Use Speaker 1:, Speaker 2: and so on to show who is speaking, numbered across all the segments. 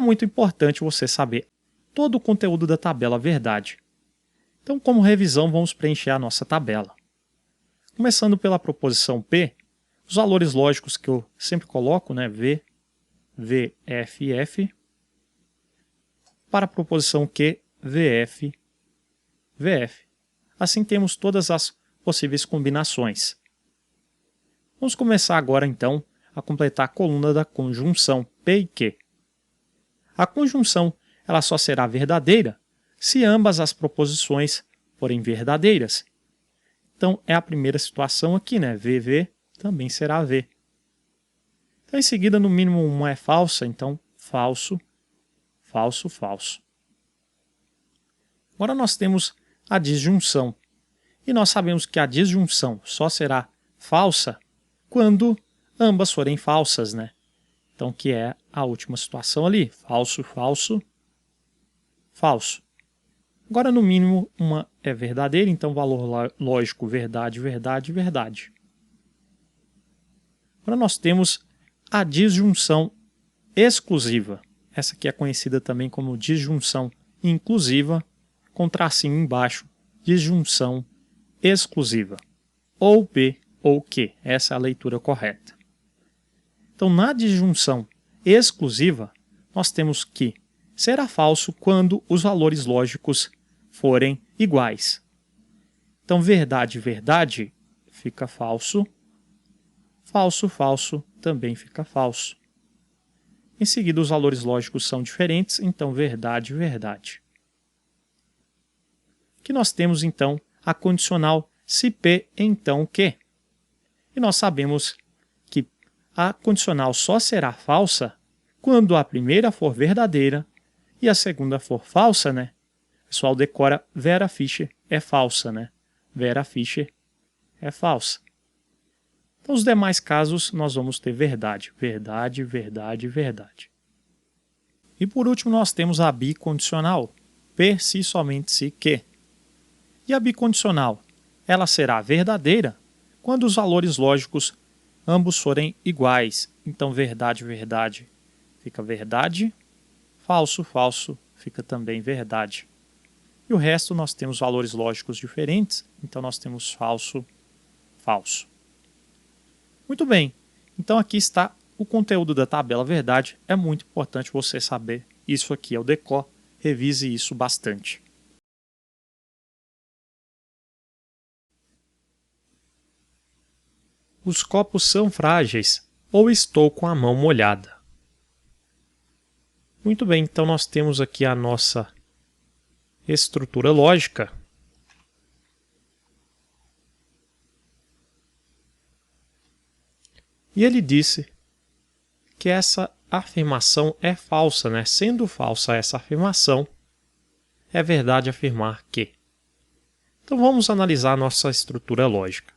Speaker 1: muito importante você saber todo o conteúdo da tabela verdade. Então, como revisão, vamos preencher a nossa tabela. Começando pela proposição P, os valores lógicos que eu sempre coloco, né, V, V, F, F. Para a proposição Q, VF, VF. Assim temos todas as possíveis combinações. Vamos começar agora, então, a completar a coluna da conjunção P e Q. A conjunção ela só será verdadeira se ambas as proposições forem verdadeiras. Então, é a primeira situação aqui, né? VV também será V. Então, em seguida, no mínimo uma é falsa, então falso, falso, falso. Agora nós temos a disjunção. E nós sabemos que a disjunção só será falsa quando ambas forem falsas, né? Então, que é a última situação ali. Falso, falso, falso. Agora, no mínimo, uma é verdadeira, então valor lógico verdade, verdade, verdade. Agora nós temos a disjunção exclusiva. Essa aqui é conhecida também como disjunção inclusiva, com tracinho embaixo, disjunção exclusiva. Ou P ou Q, essa é a leitura correta. Então, na disjunção exclusiva, nós temos que será falso quando os valores lógicos forem iguais. Então, verdade, verdade fica falso. Falso, falso também fica falso. Em seguida, os valores lógicos são diferentes, então verdade, verdade. Aqui nós temos, então, a condicional se P, então Q. E nós sabemos que a condicional só será falsa quando a primeira for verdadeira e a segunda for falsa, né? O pessoal decora Vera Fischer é falsa, né? Vera Fischer é falsa. Então, os demais casos, nós vamos ter verdade, verdade, verdade, verdade. E por último, nós temos a bicondicional, P se somente se Q. E a bicondicional, ela será verdadeira quando os valores lógicos ambos forem iguais. Então, verdade, verdade fica verdade, falso, falso fica também verdade. E o resto nós temos valores lógicos diferentes, então nós temos falso, falso. Muito bem, então aqui está o conteúdo da tabela verdade. É muito importante você saber isso aqui, é o decor, revise isso bastante. Os copos são frágeis ou estou com a mão molhada? Muito bem, então nós temos aqui a nossa estrutura lógica. E ele disse que essa afirmação é falsa, né? Sendo falsa essa afirmação, é verdade afirmar que. Então vamos analisar a nossa estrutura lógica.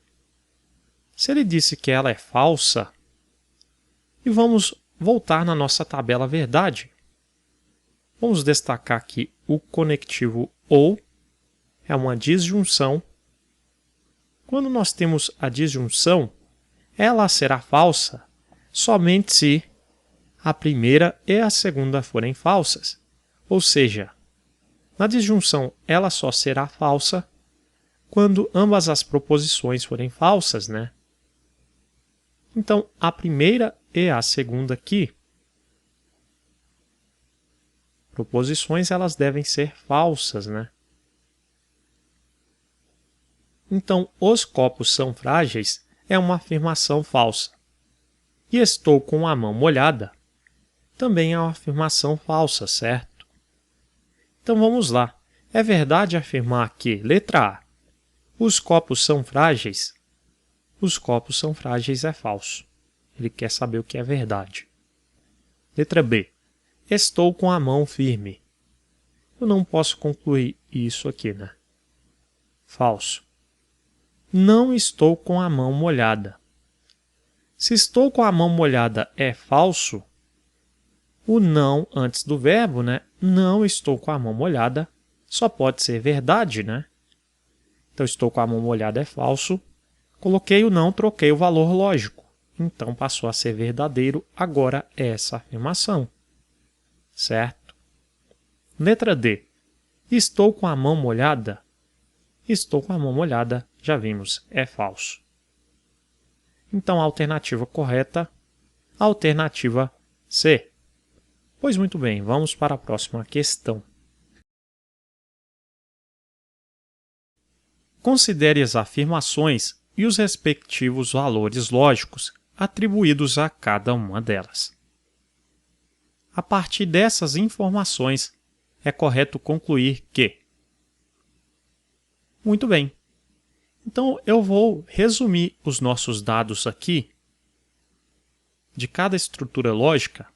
Speaker 1: Se ele disse que ela é falsa, e vamos voltar na nossa tabela verdade. Vamos destacar aqui o conectivo ou, é uma disjunção. Quando nós temos a disjunção, ela será falsa somente se a primeira e a segunda forem falsas. Ou seja, na disjunção ela só será falsa quando ambas as proposições forem falsas, né? Então, a primeira e a segunda aqui, proposições, elas devem ser falsas, né? Então, os copos são frágeis é uma afirmação falsa. E estou com a mão molhada também é uma afirmação falsa, certo? Então vamos lá. É verdade afirmar que, letra A, os copos são frágeis? Os copos são frágeis é falso. Ele quer saber o que é verdade. Letra B. Estou com a mão firme. Eu não posso concluir isso aqui, né? Falso. Não estou com a mão molhada. Se estou com a mão molhada é falso, o não antes do verbo, né? Não estou com a mão molhada, só pode ser verdade, né? Então, estou com a mão molhada é falso. Coloquei o não, troquei o valor lógico. Então, passou a ser verdadeiro agora essa afirmação. certo? Letra D. Estou com a mão molhada? Estou com a mão molhada, já vimos, é falso. Então, a alternativa correta, a alternativa C. Pois muito bem, vamos para a próxima questão. Considere as afirmações e os respectivos valores lógicos atribuídos a cada uma delas. A partir dessas informações, é correto concluir que... Muito bem. Então, eu vou resumir os nossos dados aqui de cada estrutura lógica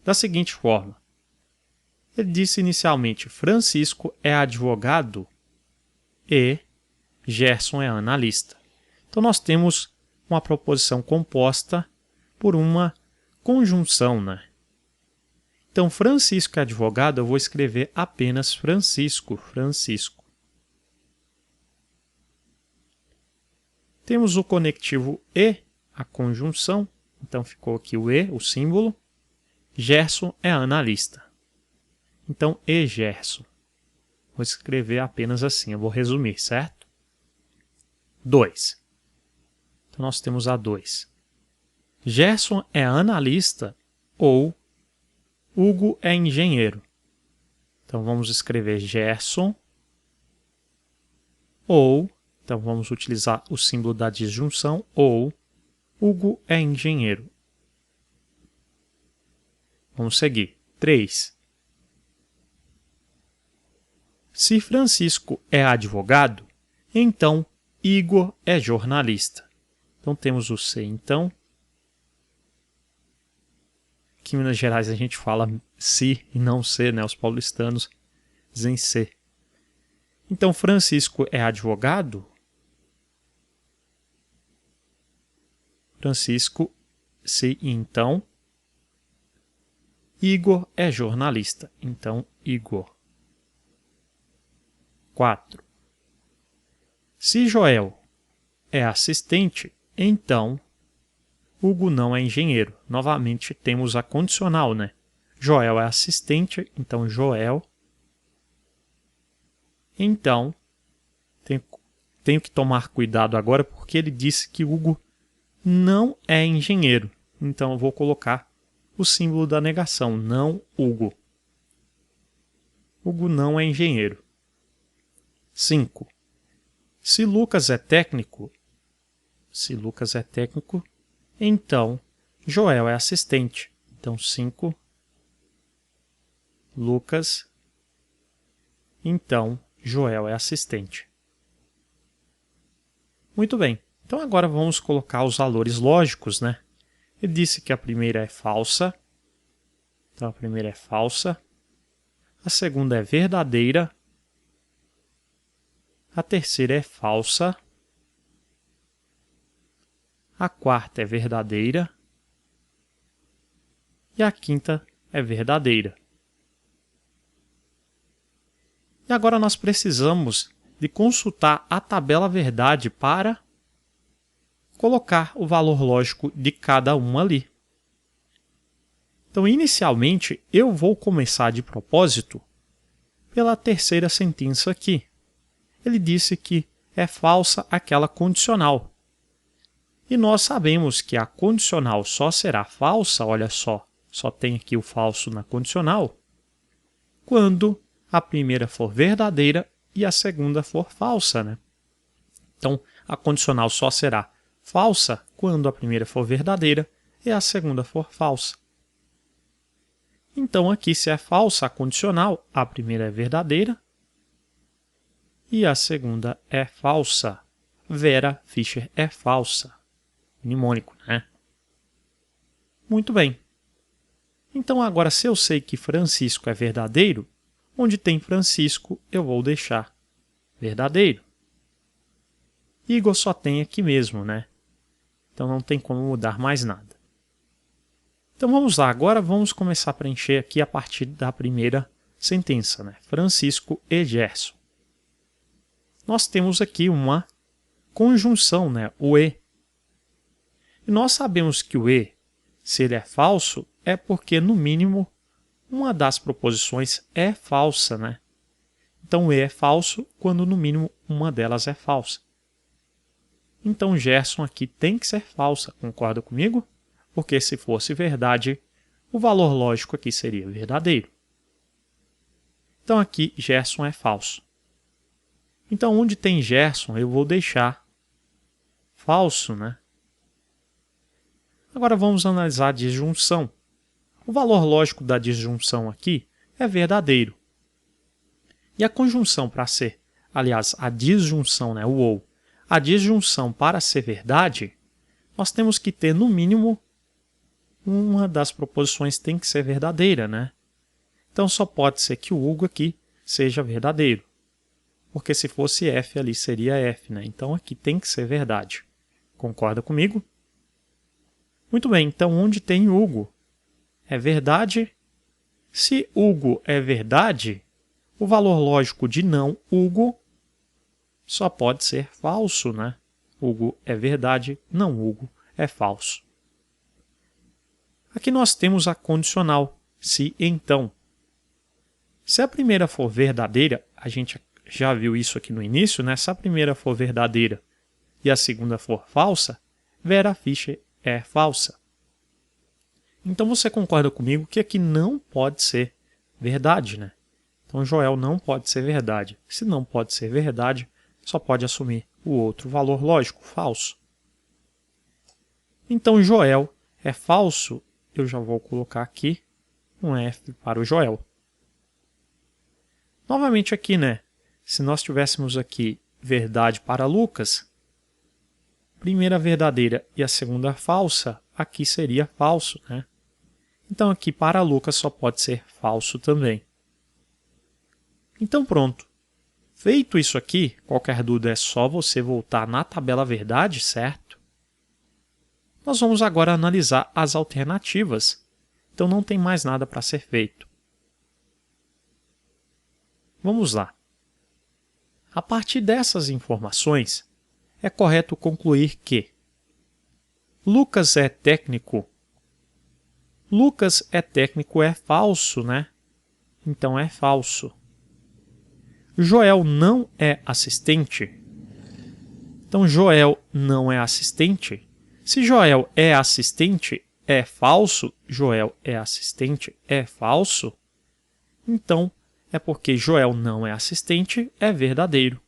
Speaker 1: da seguinte forma. Ele disse inicialmente, Francisco é advogado e Gerson é analista. Então, nós temos uma proposição composta por uma conjunção, né? Então, Francisco é advogado, eu vou escrever apenas Francisco. Temos o conectivo e, a conjunção. Então, ficou aqui o e, o símbolo. Gerson é analista. Então, e Gerson. Vou escrever apenas assim, eu vou resumir, certo? 2. Então, nós temos a 2. Gerson é analista ou Hugo é engenheiro. Então, vamos escrever Gerson ou, então vamos utilizar o símbolo da disjunção, ou Hugo é engenheiro. Vamos seguir. 3. Se Francisco é advogado, então Igor é jornalista. Então, temos o C, então. Aqui em Minas Gerais a gente fala si e não C, né? Os paulistanos dizem C. Então, Francisco é advogado. Francisco, C, então. Igor é jornalista. Então, Igor. 4. Se Joel é assistente, então Hugo não é engenheiro. Novamente temos a condicional, né? Joel é assistente, então Joel. Então, tenho que tomar cuidado agora porque ele disse que Hugo não é engenheiro. Então eu vou colocar o símbolo da negação, não Hugo. Hugo não é engenheiro. 5. Se Lucas é técnico, então Joel é assistente. Então, 5. Lucas. Então, Joel é assistente. Muito bem. Então, agora vamos colocar os valores lógicos, né? Ele disse que a primeira é falsa. Então, a primeira é falsa. A segunda é verdadeira. A terceira é falsa. A quarta é verdadeira. E a quinta é verdadeira. E agora nós precisamos de consultar a tabela verdade para colocar o valor lógico de cada uma ali. Então, inicialmente, eu vou começar de propósito pela terceira sentença aqui. Ele disse que é falsa aquela condicional. E nós sabemos que a condicional só será falsa, olha só tem aqui o falso na condicional, quando a primeira for verdadeira e a segunda for falsa, né? Então, a condicional só será falsa quando a primeira for verdadeira e a segunda for falsa. Então, aqui, se é falsa a condicional, a primeira é verdadeira e a segunda é falsa. Vera Fischer é falsa. Mnemônico, né? Muito bem. Então, agora, se eu sei que Francisco é verdadeiro, onde tem Francisco, eu vou deixar verdadeiro. Igor só tem aqui mesmo, né? Então, não tem como mudar mais nada. Então, vamos lá. Agora, vamos começar a preencher aqui a partir da primeira sentença, né? Francisco e Gerson. Nós temos aqui uma conjunção, né? O e. E nós sabemos que o e, se ele é falso, é porque, no mínimo, uma das proposições é falsa, né? Então, E é falso quando, no mínimo, uma delas é falsa. Então, Gerson aqui tem que ser falsa, concorda comigo? Porque se fosse verdade, o valor lógico aqui seria verdadeiro. Então, aqui, Gerson é falso. Então, onde tem Gerson, eu vou deixar falso, né? Agora, vamos analisar a disjunção. O valor lógico da disjunção aqui é verdadeiro. E a conjunção para ser, aliás, a disjunção, né, o ou, a disjunção para ser verdade, nós temos que ter, no mínimo, uma das proposições tem que ser verdadeira, né? Então, só pode ser que o Hugo aqui seja verdadeiro. Porque se fosse F, ali seria F, né? Então, aqui tem que ser verdade. Concorda comigo? Muito bem, então, onde tem Hugo? É verdade? Se Hugo é verdade, o valor lógico de não Hugo só pode ser falso, né? Hugo é verdade, não Hugo é falso. Aqui nós temos a condicional, se então. Se a primeira for verdadeira, a gente já viu isso aqui no início, né? Se a primeira for verdadeira e a segunda for falsa, Vera Fischer é falsa. Então você concorda comigo que aqui não pode ser verdade, né? Então Joel não pode ser verdade. Se não pode ser verdade, só pode assumir o outro valor lógico, falso. Então Joel é falso, eu já vou colocar aqui um F para o Joel. Novamente aqui, né? Se nós tivéssemos aqui verdade para Lucas, primeira verdadeira e a segunda falsa, aqui seria falso, né? Então aqui para Lucas só pode ser falso também. Então pronto. Feito isso aqui, qualquer dúvida é só você voltar na tabela verdade, certo? Nós vamos agora analisar as alternativas. Então não tem mais nada para ser feito. Vamos lá. A partir dessas informações, é correto concluir que Lucas é técnico. Lucas é técnico é falso, né? Então é falso. Joel não é assistente. Então Joel não é assistente. Se Joel é assistente, é falso. Joel é assistente, é falso. Então é porque Joel não é assistente, é verdadeiro.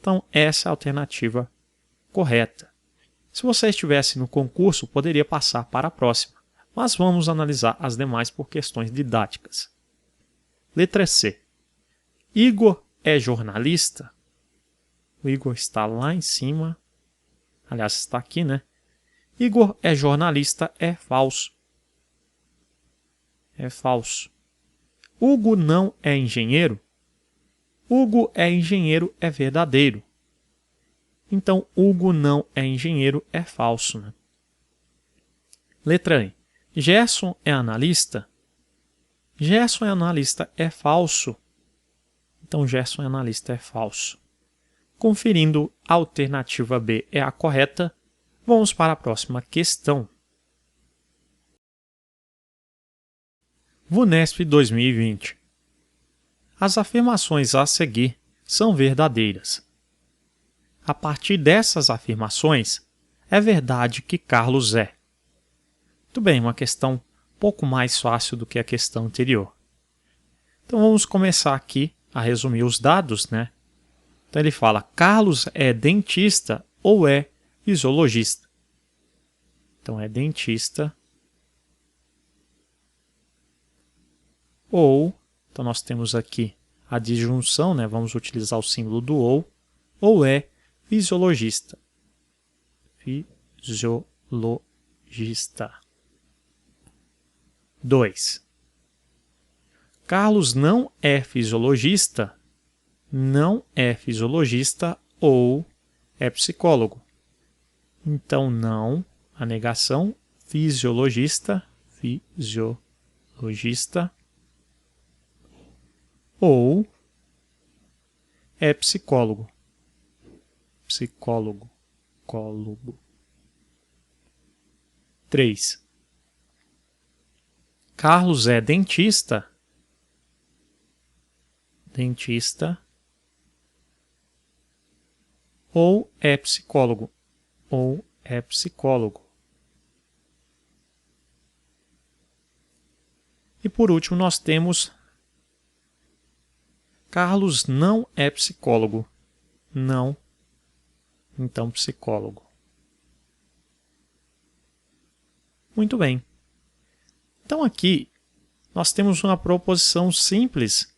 Speaker 1: Então essa é a alternativa correta. Se você estivesse no concurso, poderia passar para a próxima, mas vamos analisar as demais por questões didáticas. Letra C. Igor é jornalista? O Igor está lá em cima. Aliás, está aqui, né? Igor é jornalista, é falso. É falso. Hugo não é engenheiro? Hugo é engenheiro, é verdadeiro. Então, Hugo não é engenheiro, é falso, né? Letra E. Gerson é analista? Gerson é analista, é falso. Então, Gerson é analista, é falso. Conferindo a alternativa B é a correta, vamos para a próxima questão. VUNESP 2020. As afirmações a seguir são verdadeiras. A partir dessas afirmações, é verdade que Carlos é. Muito bem, uma questão um pouco mais fácil do que a questão anterior. Então vamos começar aqui a resumir os dados, né? Então ele fala, Carlos é dentista ou é fisiologista? Então é dentista ou, então nós temos aqui a disjunção, né? Vamos utilizar o símbolo do ou é fisiologista. Fisiologista. 2. Carlos não é fisiologista, ou é psicólogo. Então, não, a negação, fisiologista, ou é psicólogo. 3. Carlos é dentista, dentista, ou é psicólogo, ou é psicólogo. E por último nós temos Carlos não é psicólogo, não, então psicólogo. Muito bem. Então aqui nós temos uma proposição simples.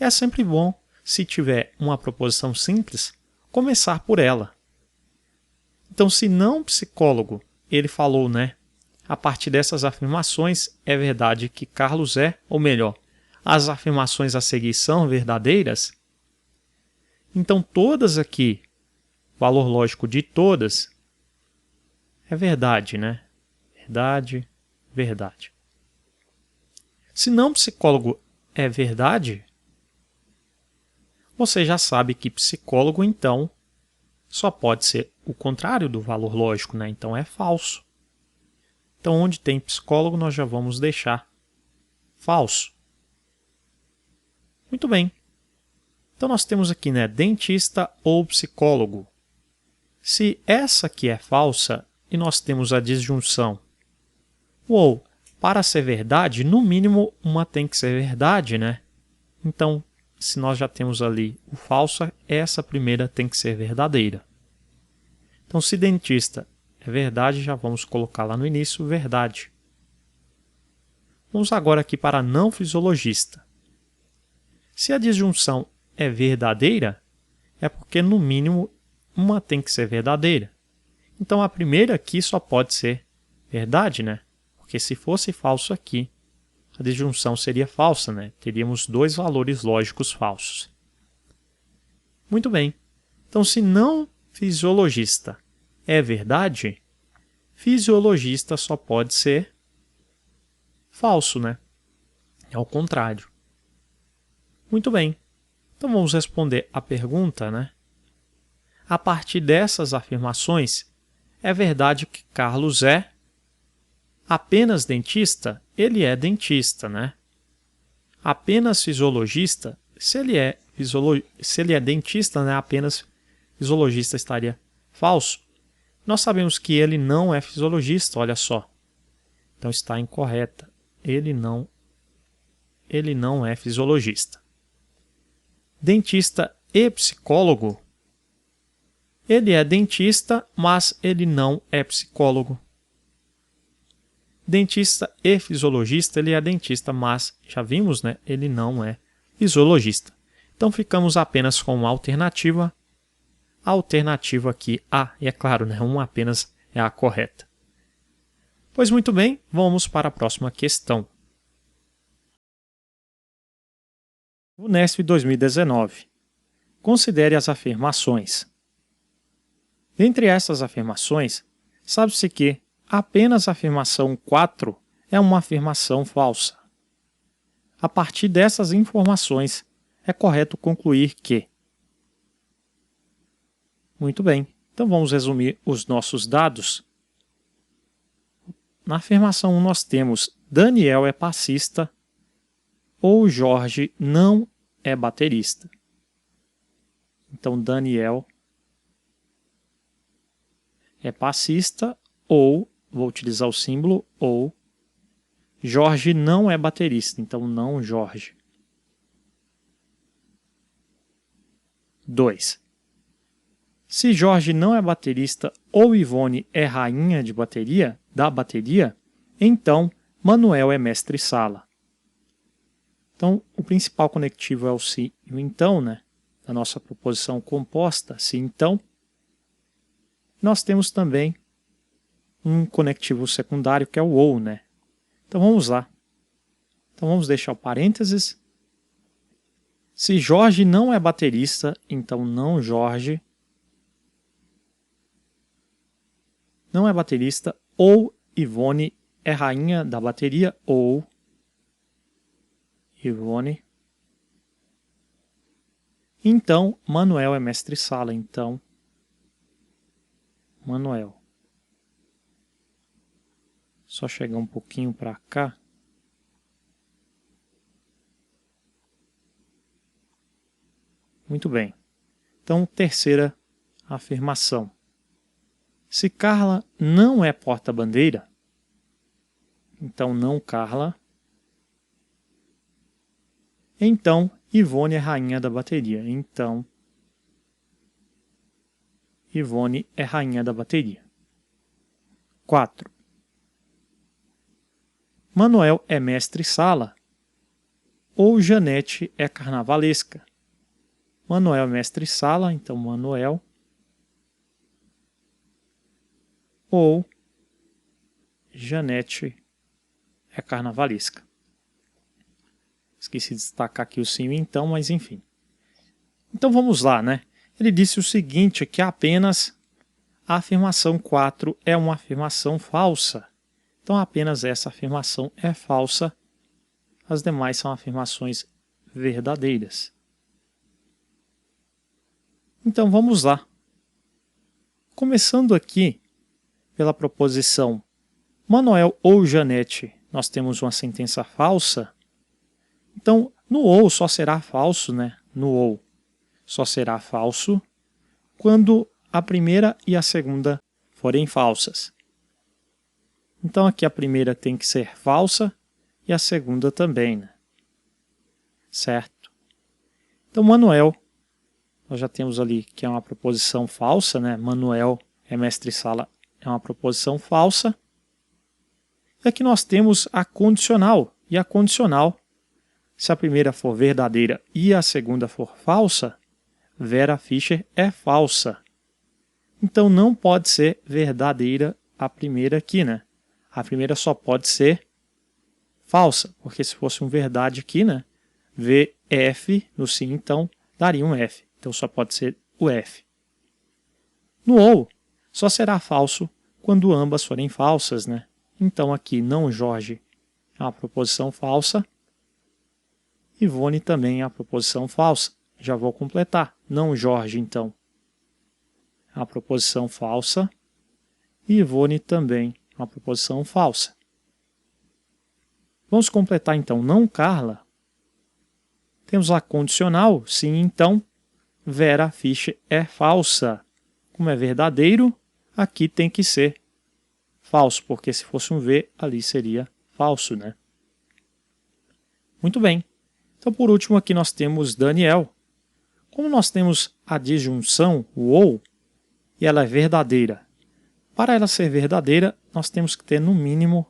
Speaker 1: E é sempre bom, se tiver uma proposição simples, começar por ela. Então, se não psicólogo, ele falou, né? A partir dessas afirmações, é verdade que Carlos é, ou melhor, as afirmações a seguir são verdadeiras? Então, todas aqui, valor lógico de todas, é verdade, né? Verdade, verdade. Se não psicólogo é verdade, você já sabe que psicólogo, então, só pode ser o contrário do valor lógico, né? Então é falso. Então, onde tem psicólogo, nós já vamos deixar falso. Muito bem. Então, nós temos aqui, né, dentista ou psicólogo. Se essa aqui é falsa e nós temos a disjunção ou, para ser verdade, no mínimo uma tem que ser verdade, né? Então, se nós já temos ali o falso, essa primeira tem que ser verdadeira. Então, se dentista é verdade, já vamos colocar lá no início verdade. Vamos agora aqui para não fisiologista. Se a disjunção é verdadeira, é porque no mínimo uma tem que ser verdadeira. Então a primeira aqui só pode ser verdade, né? Porque se fosse falso aqui, a disjunção seria falsa, né? Teríamos dois valores lógicos falsos. Muito bem. Então, se não fisiologista é verdade, fisiologista só pode ser falso, né? É ao contrário. Muito bem. Então, vamos responder a pergunta, né? A partir dessas afirmações, é verdade que Carlos é apenas dentista? Ele é dentista, né? Apenas fisiologista? Se ele é dentista, né? Apenas fisiologista estaria falso. Nós sabemos que ele não é fisiologista, olha só. Então está incorreta. Ele não é fisiologista. Dentista e psicólogo? Ele é dentista, mas ele não é psicólogo. Dentista e fisiologista, ele é dentista, mas já vimos, né? Ele não é fisiologista. Então ficamos apenas com uma alternativa. A alternativa aqui A, e é claro, né? Uma apenas é a correta. Pois muito bem, vamos para a próxima questão. UNESP 2019. Considere as afirmações. Dentre essas afirmações, sabe-se que apenas a afirmação 4 é uma afirmação falsa. A partir dessas informações, é correto concluir que... Muito bem, então vamos resumir os nossos dados. Na afirmação 1 nós temos Daniel é passista ou Jorge não é baterista. Então Daniel é passista ou, vou utilizar o símbolo ou, Jorge não é baterista, então não Jorge. 2. Se Jorge não é baterista ou Ivone é rainha da bateria, então Manuel é mestre-sala. Então, o principal conectivo é o se e o então, né? Da nossa proposição composta, se então. Nós temos também um conectivo secundário que é o ou, né? Então vamos lá. Então vamos deixar o parênteses. Se Jorge não é baterista, então não Jorge não é baterista, ou Ivone é rainha da bateria, ou Ivone. Então Manuel é mestre-sala, então Manuel. Só chegar um pouquinho para cá. Muito bem. Então, terceira afirmação. Se Carla não é porta-bandeira, então não Carla, então Ivone é rainha da bateria. Então, Ivone é rainha da bateria. 4. Manuel é mestre-sala ou Janete é carnavalesca? Manuel é mestre-sala, então Manuel. Ou Janete é carnavalesca. Esqueci de destacar aqui o sim então, mas enfim. Então vamos lá, né? Ele disse o seguinte, que apenas a afirmação 4 é uma afirmação falsa. Então apenas essa afirmação é falsa, as demais são afirmações verdadeiras. Então vamos lá. Começando aqui pela proposição Manuel ou Janete, nós temos uma sentença falsa. Então, no ou só será falso, né? No ou só será falso quando a primeira e a segunda forem falsas. Então aqui a primeira tem que ser falsa e a segunda também, né? Certo? Então Manuel, nós já temos ali que é uma proposição falsa, né? Manuel é mestre-sala, é uma proposição falsa. E aqui nós temos a condicional. E a condicional, se a primeira for verdadeira e a segunda for falsa, Vera Fischer é falsa. Então não pode ser verdadeira a primeira aqui, né? A primeira só pode ser falsa, porque se fosse um verdade aqui, né? VF no sim, então daria um F. Então só pode ser o F. No ou, só será falso quando ambas forem falsas, né? Então aqui não Jorge é uma proposição falsa. Ivone também é uma proposição falsa. Já vou completar. Não Jorge, então, é uma proposição falsa. E Ivone também é uma proposição falsa. Vamos completar, então, não Carla. Temos lá condicional. Sim, então, Vera Fischer é falsa. Como é verdadeiro, aqui tem que ser falso, porque se fosse um V, ali seria falso, né? Muito bem. Então, por último, aqui nós temos Daniel. Como nós temos a disjunção, o ou, e ela é verdadeira. Para ela ser verdadeira, nós temos que ter, no mínimo,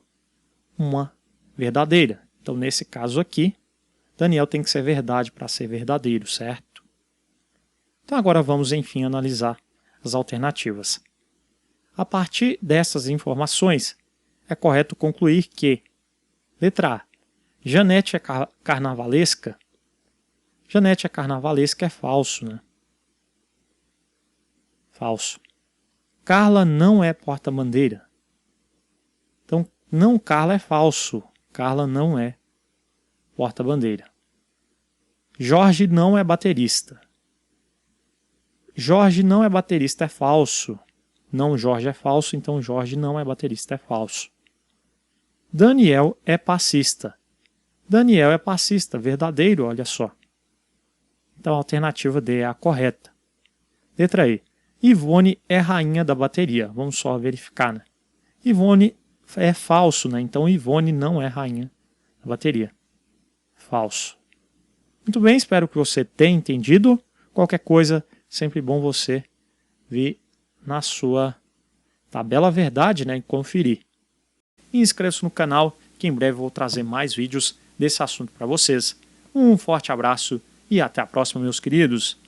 Speaker 1: uma verdadeira. Então, nesse caso aqui, Daniel tem que ser verdade para ser verdadeiro, certo? Então, agora vamos, enfim, analisar as alternativas. A partir dessas informações, é correto concluir que, letra A, Janete é carnavalesca. Janete é carnavalesca é falso, né? Falso. Carla não é porta-bandeira. Então, não Carla é falso. Carla não é porta-bandeira. Jorge não é baterista. Jorge não é baterista é falso. Não Jorge é falso, então Jorge não é baterista é falso. Daniel é passista. Daniel é passista, verdadeiro, olha só. Então a alternativa D é a correta. Letra E. Ivone é rainha da bateria. Vamos só verificar, né? Ivone é falso, né? Então Ivone não é rainha da bateria. Falso. Muito bem, espero que você tenha entendido. Qualquer coisa, sempre bom você vir na sua tabela verdade, né? E conferir. E inscreva-se no canal, que em breve vou trazer mais vídeos desse assunto para vocês. Um forte abraço e até a próxima, meus queridos.